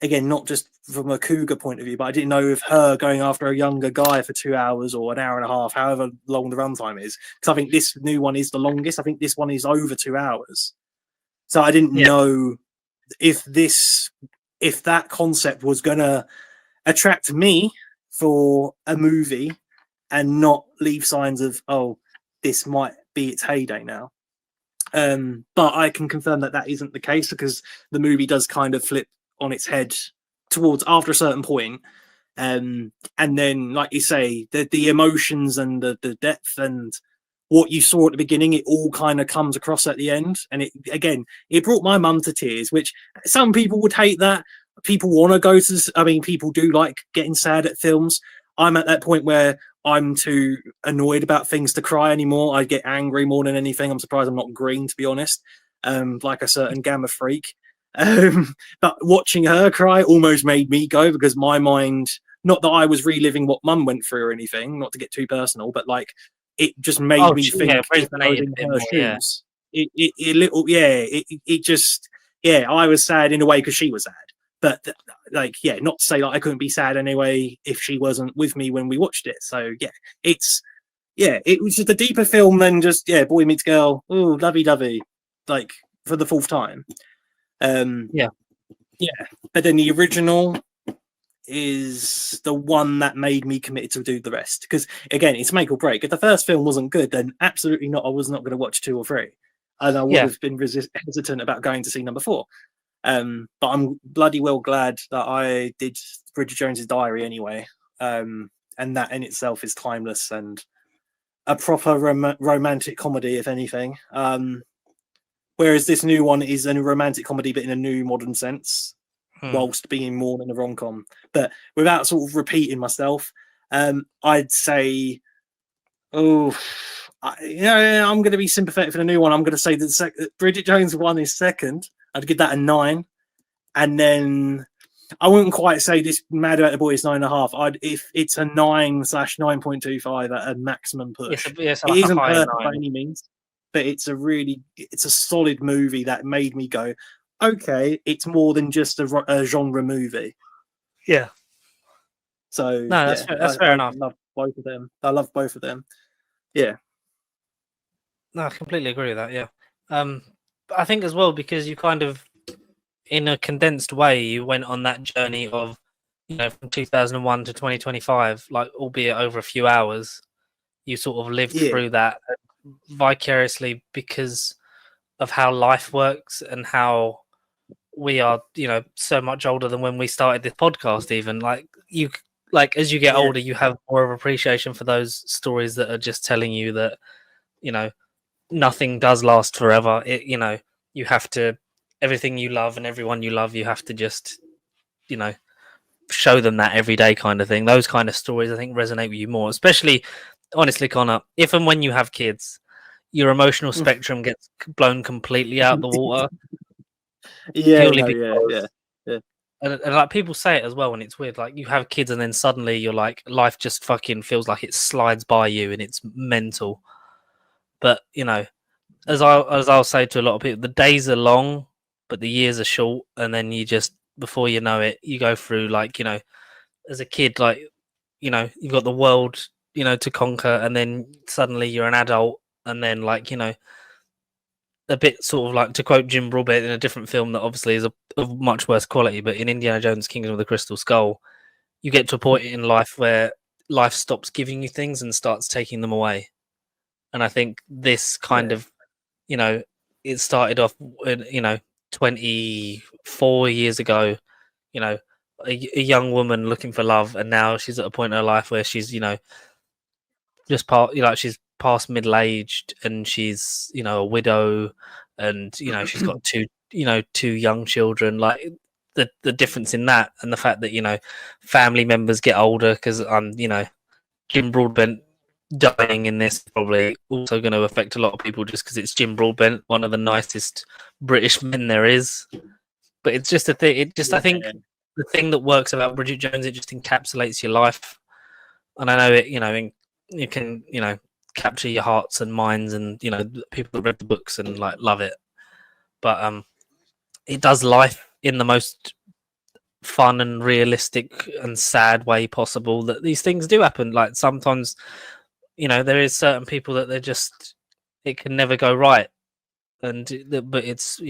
again, not just from a cougar point of view, but I didn't know if her going after a younger guy for 2 hours or an hour and a half, however long the runtime is, because I think this new one is the longest. I think this one is over 2 hours. So I didn't know if that concept was going to attract me for a movie and not leave signs of, oh, this might be its heyday now. But I can confirm that isn't the case, because the movie does kind of flip on its head towards after a certain point. And then, like you say, the emotions and the depth and what you saw at the beginning, it all kind of comes across at the end. And it brought my mum to tears, which some people would hate that. People want to go to, people do like getting sad at films. I'm at that point where I'm too annoyed about things to cry anymore. I get angry more than anything. I'm surprised I'm not green, to be honest, like a certain Gamma freak. But watching her cry almost made me go, because my mind not that I was reliving what Mum went through or anything, not to get too personal, but like it just made Oh, me think if I was resonated a in bit her more, yeah. shoes, it little, yeah, it just, yeah, I was sad in a way because she was sad. But like, yeah, not to say like I couldn't be sad anyway if she wasn't with me when we watched it. So yeah, it was just a deeper film than just boy meets girl, ooh, lovey dovey, like for the fourth time. Yeah. But then the original is the one that made me committed to do the rest. Because again, it's make or break. If the first film wasn't good, then absolutely not. I was not going to watch 2 or 3, and I would have been hesitant about going to see number 4. But I'm bloody well glad that I did Bridget Jones's Diary anyway. And that in itself is timeless and a proper romantic comedy, if anything. Whereas this new one is a romantic comedy, but in a new modern sense, whilst being more than a rom-com. But without sort of repeating myself, I'd say, I'm going to be sympathetic for the new one. I'm going to say that Bridget Jones one is second. I'd give that a 9. And then I wouldn't quite say this Mad About the Boy is 9.5. If it's a 9/9.25 at a maximum push. It isn't perfect by any means, but it's a solid movie that made me go, okay, it's more than just a genre movie. Yeah. So no, that's fair enough. I love both of them. Yeah. No, I completely agree with that. Yeah. But I think as well because you kind of, in a condensed way, you went on that journey of, from 2001 to 2025, like albeit over a few hours, you sort of lived through that vicariously because of how life works and how we are, so much older than when we started this podcast. Even as you get older, you have more of appreciation for those stories that are just telling you that, nothing does last forever. You have to, everything you love and everyone you love, you have to just, show them that every day kind of thing. Those kind of stories, I think, resonate with you more, especially, honestly, Connor, if and when you have kids, your emotional spectrum gets blown completely out the water. And like people say it as well, and it's weird. Like you have kids, and then suddenly you're like, life just fucking feels like it slides by you, and it's mental. But as I'll say to a lot of people, the days are long, but the years are short, and then you just, before you know it, you go through as a kid, you've got the world, to conquer, and then suddenly you're an adult, and then a bit sort of like, to quote Jim Broadbent in a different film that obviously is of much worse quality, but in Indiana Jones Kingdom of the Crystal Skull, you get to a point in life where life stops giving you things and starts taking them away. And I think this kind of, it started off, 24 years ago, a young woman looking for love, and now she's at a point in her life where she's, just she's past middle-aged, and she's, a widow, and she's got two young children. Like the difference in that, and the fact that family members get older, because Jim Broadbent dying in this probably also going to affect a lot of people just because it's Jim Broadbent, one of the nicest British men there is. But it's just a thing. I think the thing that works about Bridget Jones, it just encapsulates your life. And I know it, you can, capture your hearts and minds, and people that read the books and love it. But it does life in the most fun and realistic and sad way possible. That these things do happen. Like sometimes, there is certain people that it can never go right, but it's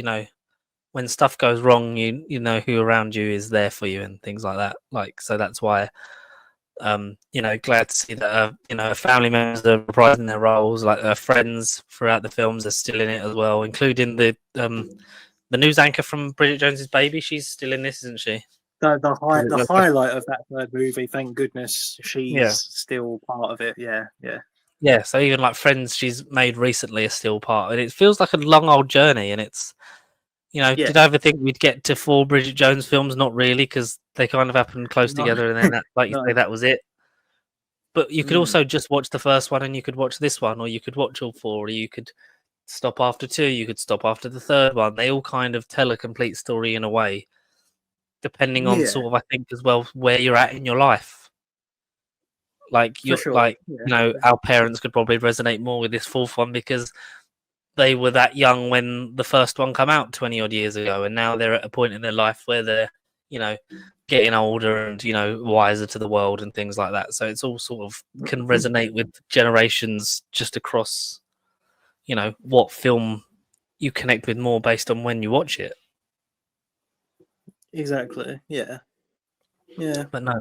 when stuff goes wrong, you know who around you is there for you and things like that. So that's why. Glad to see that family members are reprising their roles, like friends throughout the films are still in it as well, including the news anchor from Bridget Jones's Baby. She's still in this, isn't she? The highlight of that third movie, thank goodness she's still part of it. Yeah. So even Friends she's made recently is still part, and it feels like a long old journey. And it's did I ever think we'd get to 4 Bridget Jones films? Not really, because they kind of happened close together, and then that, you say, that was it. But you could also just watch the first one, and you could watch this one, or you could watch all 4, or you could stop after 2, you could stop after the third one. They all kind of tell a complete story in a way, depending on sort of, I think, as well, where you're at in your life. Like For sure. like Yeah. you know, our parents could probably resonate more with this fourth one because they were that young when the first one came out 20 odd years ago, and now they're at a point in their life where they're, you know, getting older and, you know, wiser to the world and things like that. So it's all sort of can resonate with generations just across, you know, what film you connect with more based on when you watch it. Exactly. Yeah. Yeah. But no,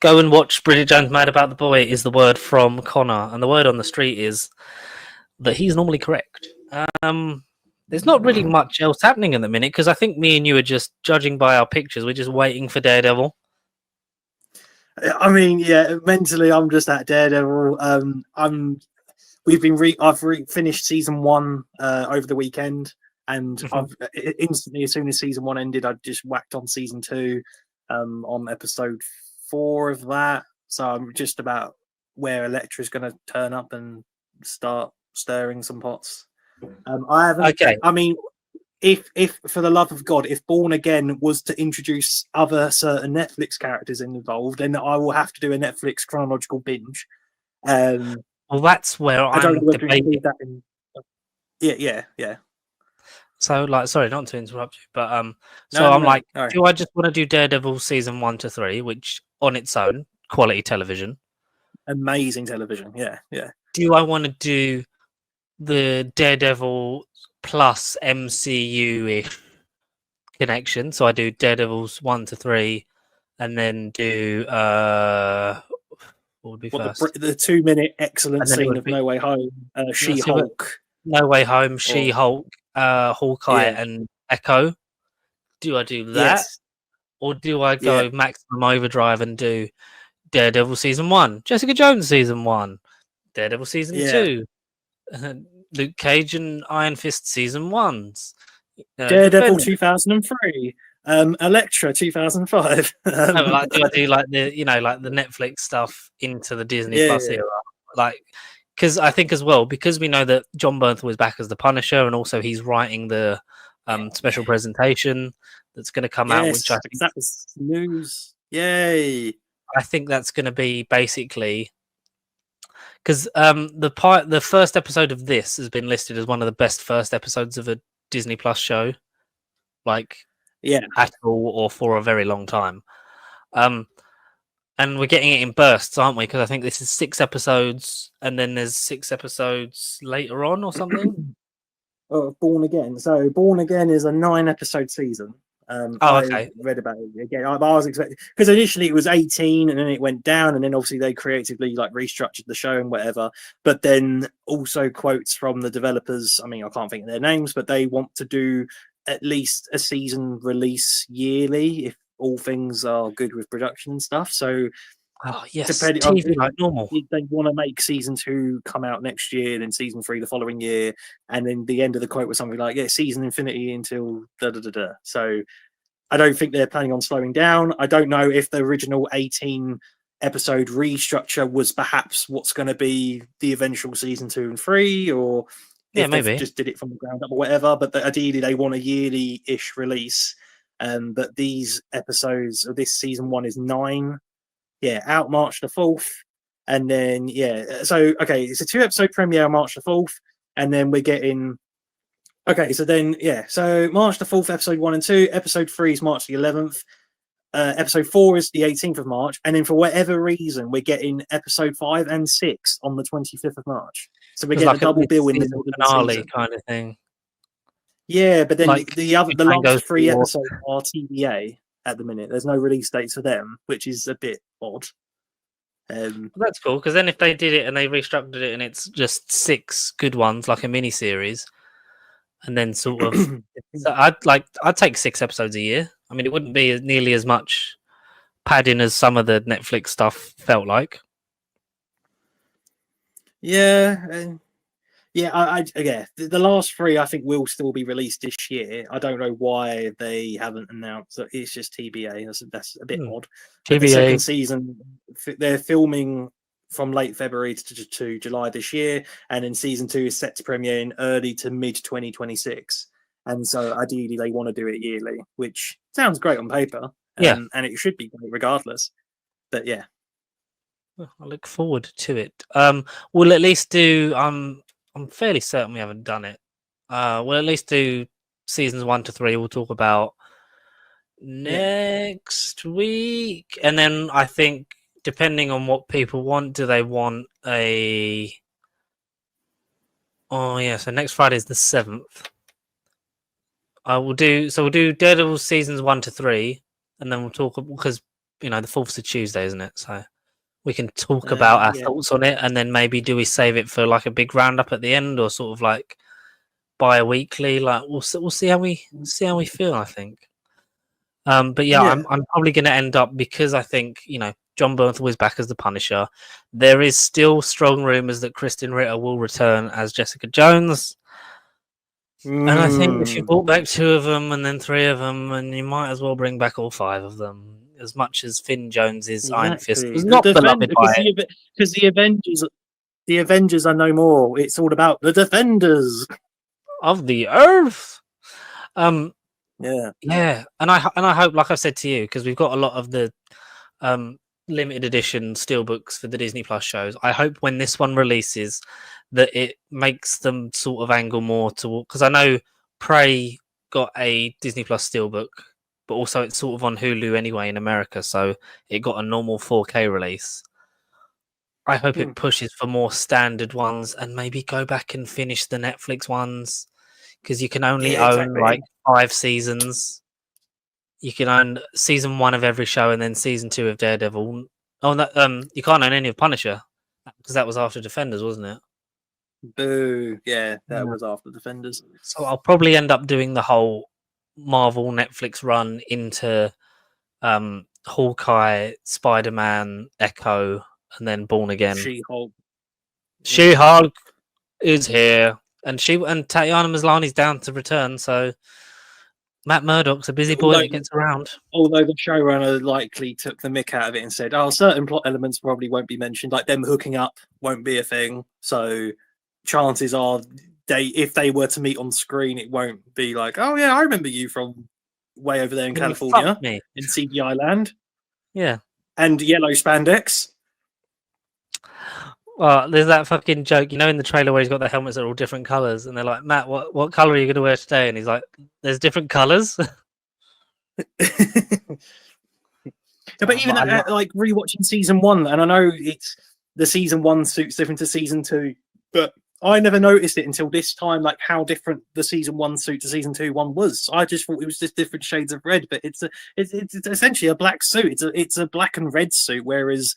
go and watch Bridget Jones' Mad About the Boy is the word from Connor, and the word on the street is that he's normally correct. There's not really much else happening in the minute because I think me and you are just judging by our pictures. We're just waiting for Daredevil. I mean, yeah. Mentally, I'm just at Daredevil. I've finished season 1 over the weekend, and Mhm. I've instantly, as soon as season 1 ended, I just whacked on season 2, on episode 4 of that. So I'm just about where Elektra's going to turn up and start stirring some pots. I haven't. Okay. I mean, if for the love of God, if Born Again was to introduce other certain Netflix characters involved, then I will have to do a Netflix chronological binge. Well, that's where I don't know I'm whether to debating. include that in. Yeah. So, like, sorry, not to interrupt you, but No, I'm no, like, all right. do I just want to do Daredevil season 1 to 3, which on its own quality television? Amazing television. Yeah. Do I want to do the Daredevil plus MCU ish connection? So I do Daredevils 1 to 3, and then do what would be What first? the 2-minute excellent And then it scene would of be No Way Home, She-Hulk. No Way Home, She-Hulk, Hawkeye, Yeah. and Echo. Do I do that, Yes. or do I Yeah. go Maximum Overdrive and do Daredevil season 1, Jessica Jones season 1, Daredevil season Yeah. 2, Luke Cage and Iron Fist season 1s, Daredevil Defender. 2003. Elektra 2005. No, but like, do I do like the, you know, like the Netflix stuff into the Disney Yeah. Plus era? Like, because I think as well, because we know that John Bernthal is back as the Punisher, and also he's writing the special presentation that's going to come out, which Yes, because that was news. Yay. I think that's going to be basically because the first episode of this has been listed as one of the best first episodes of a Disney Plus show, like Yeah. at all or for a very long time. And we're getting it in bursts, aren't we? Because I think this is 6 episodes, and then there's 6 episodes later on or something. Born Again. So Born Again is a 9-episode season. Okay. I read about it again. I was expecting, because initially it was 18 and then it went down, and then obviously they creatively like restructured the show and whatever. But then also quotes from the developers. I mean, I can't think of their names, but they want to do at least a season release yearly if all things are good with production and stuff. So Oh yes, depending on TV like normal. they want to make season 2 come out next year, then season 3 the following year, and then the end of the quote was something like, season infinity until da da da da. So I don't think they're planning on slowing down. I don't know if the original 18 episode restructure was perhaps what's going to be the eventual season 2 and 3, or Yeah, if they maybe. just did it from the ground up or whatever. But ideally they want a yearly-ish release. But these episodes of this season 1 is 9. Out March the 4th. And then, so, okay, it's a 2-episode premiere March the 4th. And then we're getting, so March the 4th, episode 1 and 2. Episode 3 is March the 11th. Episode 4 is the 18th of March. And then for whatever reason, we're getting episode 5 and 6 on the 25th of March. So we're getting like a double bill in the mid-season middle of the finale season. kind of thing. Yeah, but then Like, the Mango's last 3 War. episodes are TBA at the minute. There's no release dates for them, which is a bit odd. That's cool, because then if they did it and they restructured it and it's just 6 good ones, like a mini series, and then sort of, so I'd take 6 episodes a year. I mean, it wouldn't be nearly as much padding as some of the Netflix stuff felt like. Yeah, the last 3 I think will still be released this year. I don't know why they haven't announced that. It's just TBA. That's a bit odd. But the second season, they're filming from late February to July this year, and then season 2 is set to premiere in early to mid 2026. And so ideally they want to do it yearly, which sounds great on paper. Yeah. And it should be great regardless. But yeah. I look forward to it. We'll at least do. I'm fairly certain we haven't done it. We'll at least do seasons 1 to 3. We'll talk about next week, and then I think depending on what people want, do they want a? Oh yeah, so next Friday is the 7th. We'll do Daredevil seasons 1 to 3, and then we'll talk because the 4th is Tuesday, isn't it? So we can talk about our thoughts on it, and then maybe do we save it for like a big roundup at the end, or sort of like bi-weekly? Like we'll see how we feel. I think. But yeah, I'm probably going to end up, because I think John Bernthal is back as the Punisher. There is still strong rumors that Kristen Ritter will return as Jessica Jones. And I think if you brought back 2 of them and then 3 of them, and you might as well bring back all 5 of them. As much as Finn Jones's Iron Fist was not beloved by it. Because the Avengers are no more. It's all about the Defenders of the Earth. Yeah, and I hope, like I said to you, because we've got a lot of the limited edition steelbooks for the Disney Plus shows. I hope when this one releases that it makes them sort of angle more toward, because I know Prey got a Disney Plus steelbook, but also it's sort of on Hulu anyway in America, so it got a normal 4K release. I hope it pushes for more standard ones and maybe go back and finish the Netflix ones, because you can only own like 5 seasons. You can own season 1 of every show and then season 2 of Daredevil. Oh, no, you can't own any of Punisher, because that was after Defenders, wasn't it? Boo! Yeah, that was after Defenders. So I'll probably end up doing the whole Marvel Netflix run into Hawkeye, Spider-Man, Echo, and then Born Again. She-Hulk is here, and Tatiana Maslany's down to return. So Matt Murdock's a busy boy that gets around. Although the showrunner likely took the mick out of it and said, "Oh, certain plot elements probably won't be mentioned, like them hooking up won't be a thing. So chances are, if they were to meet on screen, it won't be like, oh yeah, I remember you from way over there in California, in CGI land." Yeah, and yellow spandex. Well, there's that fucking joke, in the trailer where he's got the helmets that are all different colors, and they're like, "Matt, what color are you going to wear today?" And he's like, "There's different colors." But even like rewatching season 1, and I know it's the season 1 suit's different to season 2, but I never noticed it until this time, like how different the season 1 suit to season 2 one was. I just thought it was just different shades of red, but it's essentially a black suit. It's a black and red suit, whereas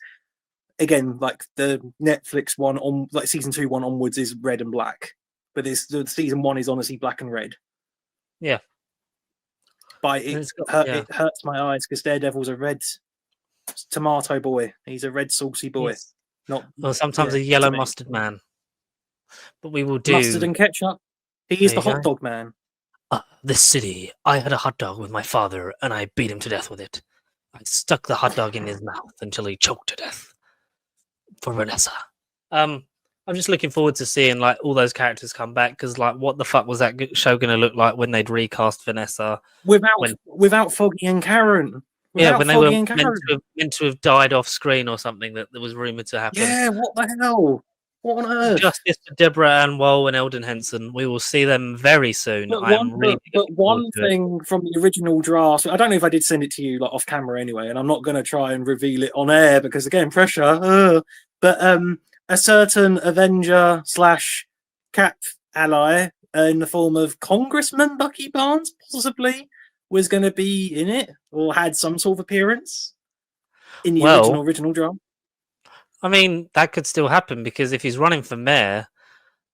again, like the Netflix one on like season 2 one onwards is red and black, but the season 1 is honestly black and red. Yeah, but it hurts my eyes because Daredevil's a red tomato boy. He's a red saucy boy. Yes. Sometimes a yellow mustard man. But we will do mustard and ketchup. He is the hot dog man. This city, I had a hot dog with my father, and I beat him to death with it. I stuck the hot dog in his mouth until he choked to death. For Vanessa. I'm just looking forward to seeing like all those characters come back, because like what the fuck was that show going to look like when they'd recast Vanessa without Foggy and Karen? When they were meant to have died off screen or something that was rumored to happen. Yeah, what the hell? What on earth? Justice for Deborah Ann Woll and Eldon Henson. We will see them very soon. But one thing from the original draft, I don't know if I did send it to you like off camera anyway, and I'm not going to try and reveal it on air because again, pressure. But a certain Avenger / Cap ally in the form of Congressman Bucky Barnes possibly was going to be in it or had some sort of appearance in the original draft. I mean, that could still happen because if he's running for mayor,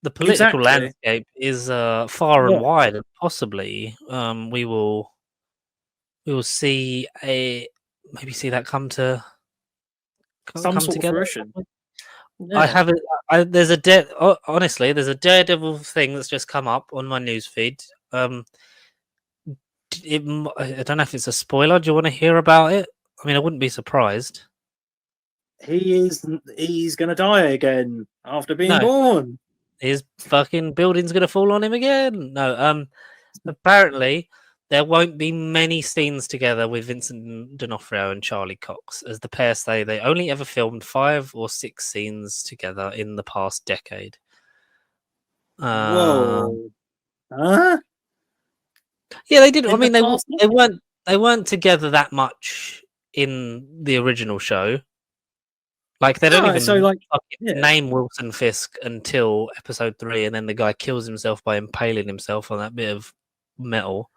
the political landscape is far and wide, and possibly we will see that come to some sort of fruition. Yeah. I haven't. There's a honestly, there's a Daredevil thing that's just come up on my newsfeed. I don't know if it's a spoiler. Do you want to hear about it? I mean, I wouldn't be surprised. He's gonna die again after being born. His fucking building's gonna fall on him again. No, apparently there won't be many scenes together with Vincent D'Onofrio and Charlie Cox. As the pair say, they only ever filmed 5 or 6 scenes together in the past decade. Whoa. Huh? Yeah, they did. I In mean, the they past they weren't they weren't together that much in the original show. Like they don't Alright, even so, like, fucking yeah. name Wilson Fisk until episode 3, and then the guy kills himself by impaling himself on that bit of metal.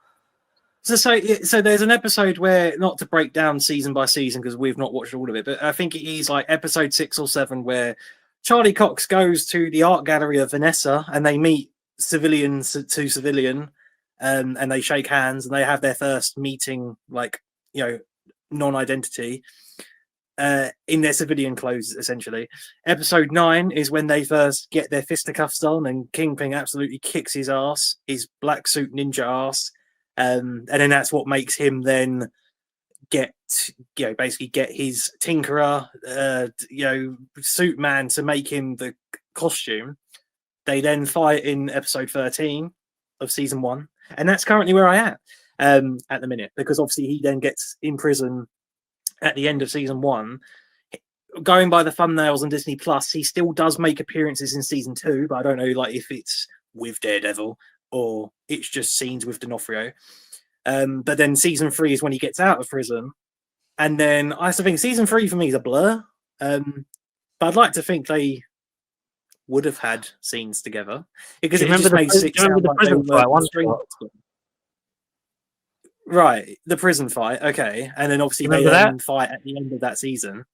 So there's an episode where, not to break down season by season because we've not watched all of it, but I think it is like episode 6 or 7 where Charlie Cox goes to the art gallery of Vanessa and they meet civilian to civilian, and they shake hands and they have their first meeting, like, non-identity, in their civilian clothes, essentially. Episode 9 is when they first get their fisticuffs on and Kingpin absolutely kicks his ass, his black suit ninja ass. And then that's what makes him then basically get his Tinkerer, suit man to make him the costume. They then fight in episode 13 of season 1, and that's currently where I am at the minute, because obviously he then gets in prison at the end of season 1. Going by the thumbnails on Disney Plus, he still does make appearances in season 2, but I don't know, like, if it's with Daredevil or it's just scenes with D'Onofrio. But then season 3 is when he gets out of prison. And then I still think season 3 for me is a blur. But I'd like to think they would have had scenes together, because it just makes it sound like they were string. Right, the prison fight, okay. And then obviously they then fight at the end of that season.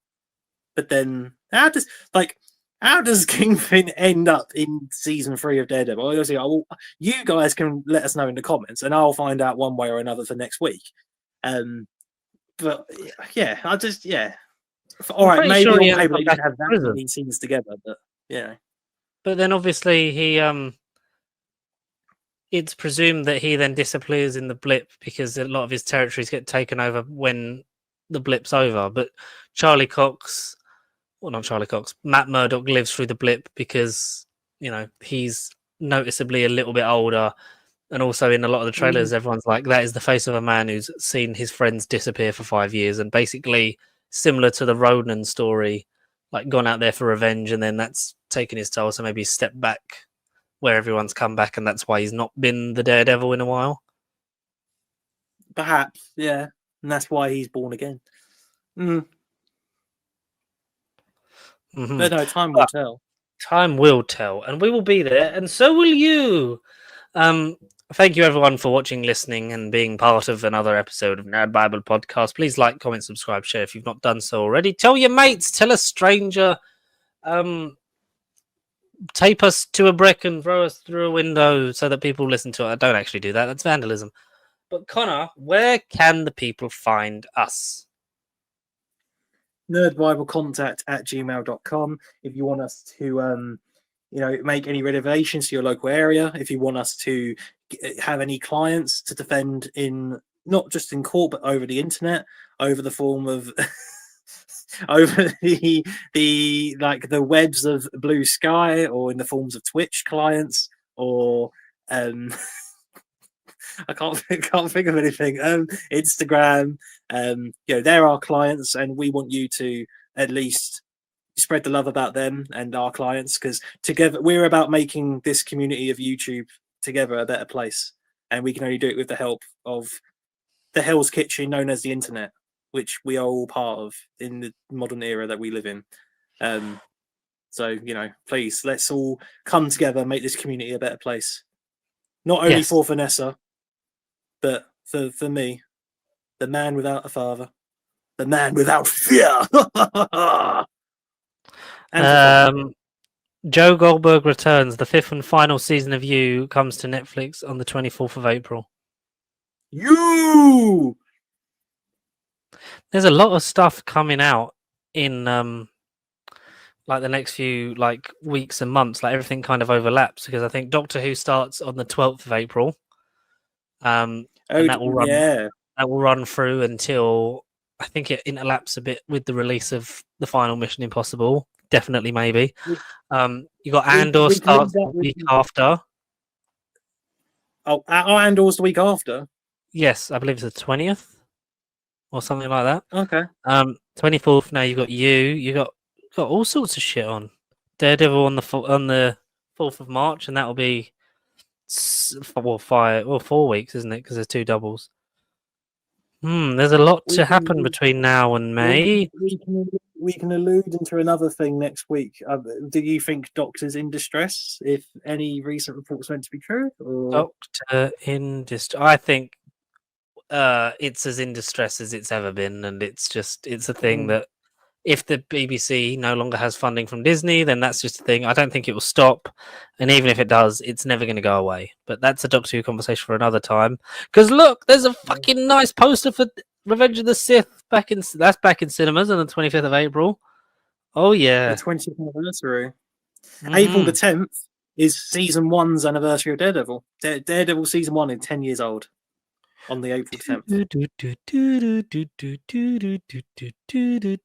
But then how does Kingpin end up in season 3 of Daredevil? Obviously, you guys can let us know in the comments, and I'll find out one way or another for next week. But yeah, all right, maybe sure on paper they back don't have that prison. many scenes together, but yeah. But then obviously he it's presumed that he then disappears in the blip because a lot of his territories get taken over when the blip's over. But Matt Murdock lives through the blip because, he's noticeably a little bit older. And also in a lot of the trailers, everyone's like, that is the face of a man who's seen his friends disappear for 5 years. And basically similar to the Ronan story, like gone out there for revenge and then that's taken his toll. So maybe he's stepped back where everyone's come back and that's why he's not been the Daredevil in a while. Perhaps, yeah. And that's why he's born again. But no, time will tell. Time will tell, and we will be there, and so will you. Thank you everyone for watching, listening, and being part of another episode of Nerd Bible Podcast. Please like, comment, subscribe, share if you've not done so already. Tell your mates, tell a stranger, tape us to a brick and throw us through a window so that people listen to it. I don't actually do that. That's vandalism. But Connor, where can the people find us? nerdbiblecontact@gmail.com. If you want us to make any renovations to your local area, if you want us to have any clients to defend in not just in court but over the internet, over the form of over the webs of Blue Sky, or in the forms of Twitch clients, or I can't think of anything. Instagram, they're our clients, and we want you to at least spread the love about them and our clients, because together we're about making this community of YouTube together a better place, and we can only do it with the help of the Hell's Kitchen known as the internet, which we are all part of in the modern era that we live in. So please, let's all come together and make this community a better place, not only for Vanessa, but for me, the man without a father, the man without fear. Joe Goldberg Returns, the 5th and final season of You, comes to Netflix on the 24th of April. You! There's a lot of stuff coming out in the next few weeks and months. Like everything kind of overlaps, because I think Doctor Who starts on the 12th of April. And that will run. Yeah. That will run through until I think it interlaps a bit with the release of the final Mission Impossible. Definitely, maybe. You got Andor starts the week after. Oh, Andor's the week after. Yes, I believe it's the 20th or something like that. Okay. 24th. Now you got you got all sorts of shit on. Daredevil on the 4th of March, and that'll be 4 weeks, isn't it? Because there's 2 doubles. There's a lot We to can- happen between now and May. We can allude into another thing next week. Do you think Doctor's in distress? If any recent reports meant to be true, or Doctor in distress. I think it's as in distress as it's ever been, and it's a thing that if the BBC no longer has funding from Disney, then that's just a thing. I don't think it will stop, and even if it does, it's never going to go away. But that's a Doctor Who conversation for another time. Because look, there's a fucking nice poster for Revenge of the Sith back in cinemas on the 25th of April. Oh yeah, the 20th anniversary? April the 10th is season 1's anniversary of Daredevil. Daredevil season 1 is 10 years old on the April 10th.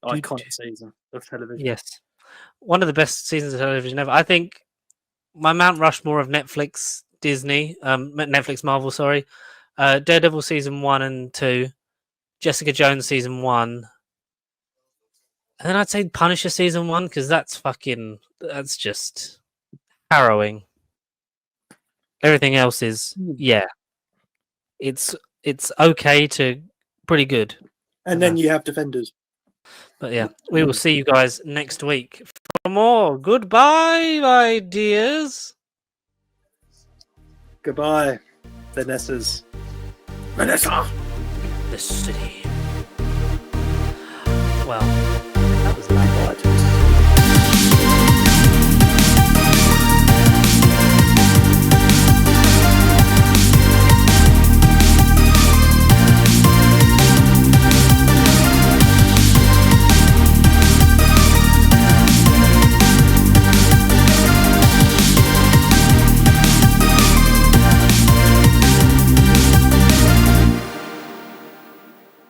Iconic season of television. Yes, one of the best seasons of television ever. I think my Mount Rushmore of Netflix, Disney, Netflix Marvel, sorry, Daredevil season 1 and 2, Jessica Jones season 1, and then I'd say Punisher season 1 because that's just harrowing. Everything else is it's okay to pretty good. And then you have Defenders. But yeah, we will see you guys next week for more. Goodbye, my dears. Goodbye, Vanessa's. Vanessa! The city. Well,